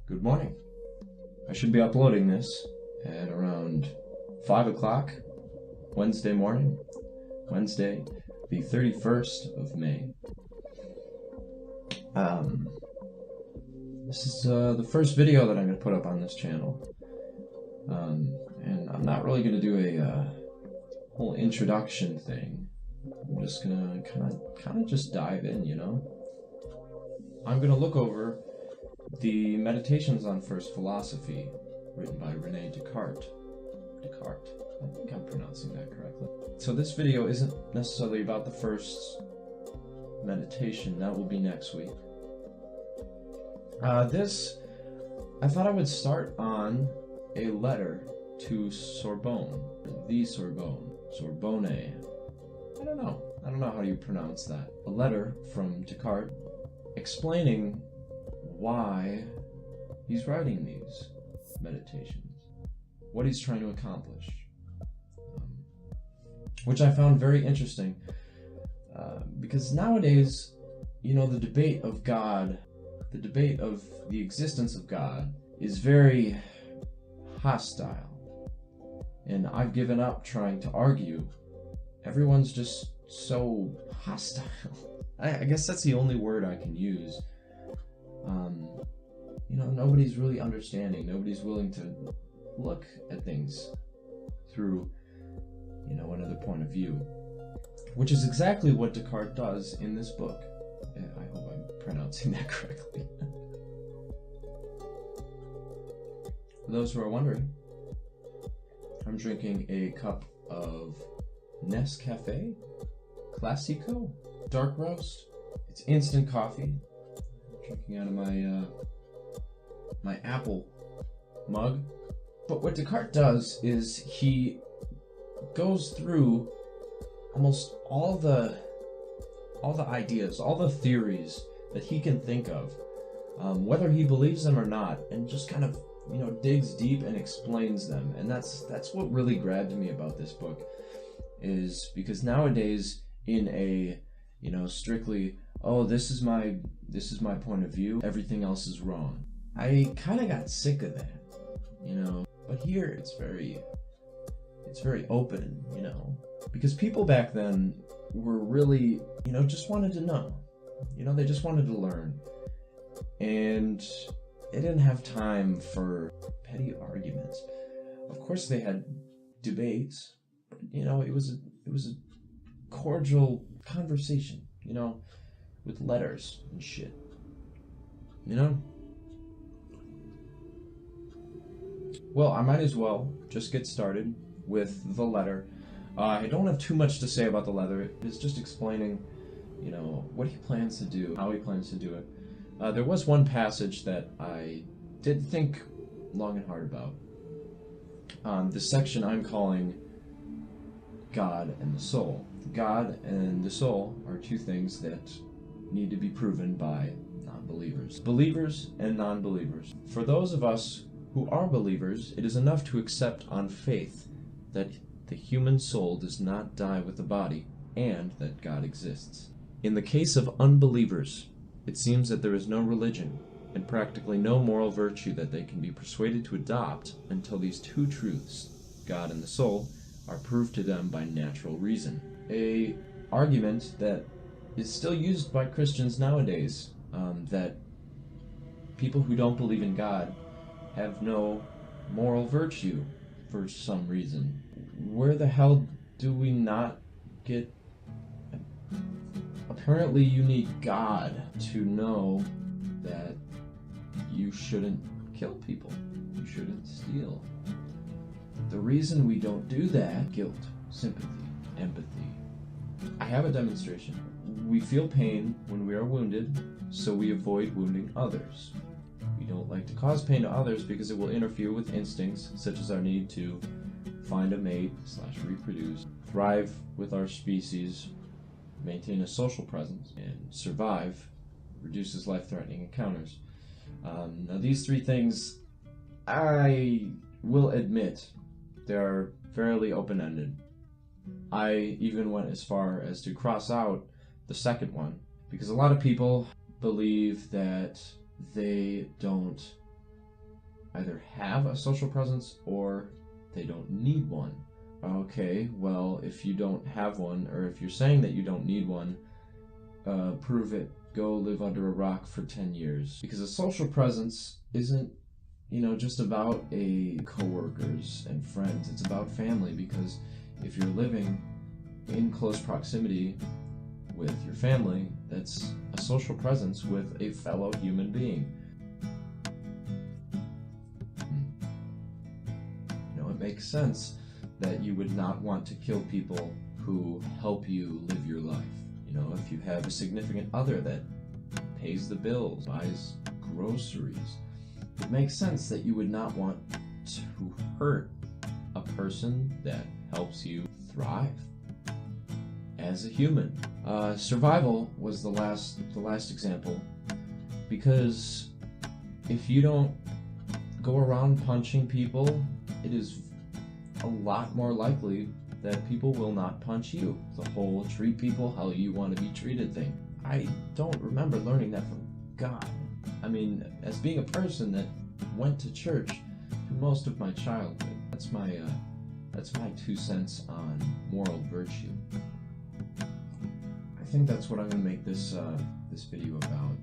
Good morning. I should be uploading this at around 5 o'clock Wednesday morning, Wednesday the 31st of May. This is the first video that I'm going to put up on this channel, and I'm not really going to do a whole introduction thing. I'm just going to kind of just dive in, you know? I'm going to look over the Meditations on First Philosophy, written by René Descartes. Descartes. I think I'm pronouncing that correctly. So this video isn't necessarily about the first meditation. That will be next week. I thought I would start on a letter to Sorbonne. The Sorbonne. Sorbonne. I don't know how you pronounce that. A letter from Descartes explaining why he's writing these meditations, what he's trying to accomplish, which I found very interesting, because nowadays, you know, the debate of God, the debate of the existence of God is very hostile, and I've given up trying to argue. Everyone's just so hostile. I guess that's the only word I can use. You know, nobody's really understanding. Nobody's willing to look at things through, you know, another point of view, which is exactly what Descartes does in this book. I hope I'm pronouncing that correctly. For those who are wondering, I'm drinking a cup of Nescafé Classico dark roast. It's instant coffee. Drinking out of my apple mug. But what Descartes does is he goes through almost all the ideas, all the theories that he can think of, whether he believes them or not, and just kind of, you know, digs deep and explains them. And that's what really grabbed me about this book, is because nowadays in a, you know, strictly, oh, this is my point of view, everything else is wrong, I kind of got sick of that, you know. But here it's very open, you know, because people back then were really, you know, just wanted to know, you know, they just wanted to learn, and they didn't have time for petty arguments. Of course they had debates, but, you know, it was a cordial conversation, you know, with letters and shit, you know? Well, I might as well just get started with the letter. I don't have too much to say about the letter. It's just explaining, you know, what he plans to do, how he plans to do it. There was one passage that I did think long and hard about. The section I'm calling God and the Soul. God and the soul are two things that need to be proven by non-believers. Believers and non-believers. For those of us who are believers, it is enough to accept on faith that the human soul does not die with the body, and that God exists. In the case of unbelievers, it seems that there is no religion, and practically no moral virtue that they can be persuaded to adopt until these two truths, God and the soul, are proved to them by natural reason. A argument that is still used by Christians nowadays, that people who don't believe in God have no moral virtue for some reason. Where the hell do we not get... Apparently you need God to know that you shouldn't kill people, you shouldn't steal. The reason we don't do that, guilt, sympathy, empathy. I have a demonstration. We feel pain when we are wounded, so we avoid wounding others. We don't like to cause pain to others because it will interfere with instincts such as our need to find a mate / reproduce, thrive with our species, maintain a social presence, and survive, reduces life-threatening encounters. Now these three things, I will admit, they are fairly open-ended. I even went as far as to cross out the second one, because a lot of people believe that they don't either have a social presence or they don't need one. Okay, well, if you don't have one, or if you're saying that you don't need one, prove it. Go live under a rock for 10 years. Because a social presence isn't, just about coworkers and friends. It's about family, because if you're living in close proximity with your family, that's a social presence with a fellow human being. It makes sense that you would not want to kill people who help you live your life. If you have a significant other that pays the bills, buys groceries, it makes sense that you would not want to hurt a person that helps you thrive as a human. Survival was the last example, because if you don't go around punching people, it is a lot more likely that people will not punch you. The whole treat people how you want to be treated thing. I don't remember learning that from God. I mean, as being a person that went to church for most of my childhood, that's my 2 cents on moral virtue. I think that's what I'm going to make this video about.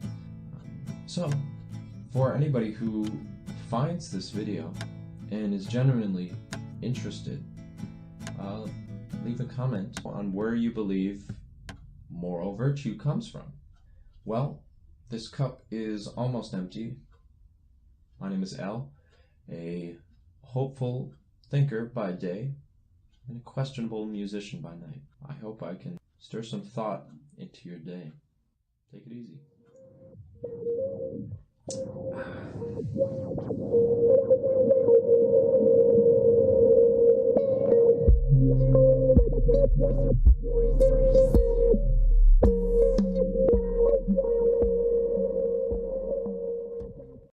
So, for anybody who finds this video and is genuinely interested, leave a comment on where you believe moral virtue comes from. Well, this cup is almost empty. My name is Al, a hopeful thinker by day and a questionable musician by night. I hope I can stir some thought into your day. Take it easy.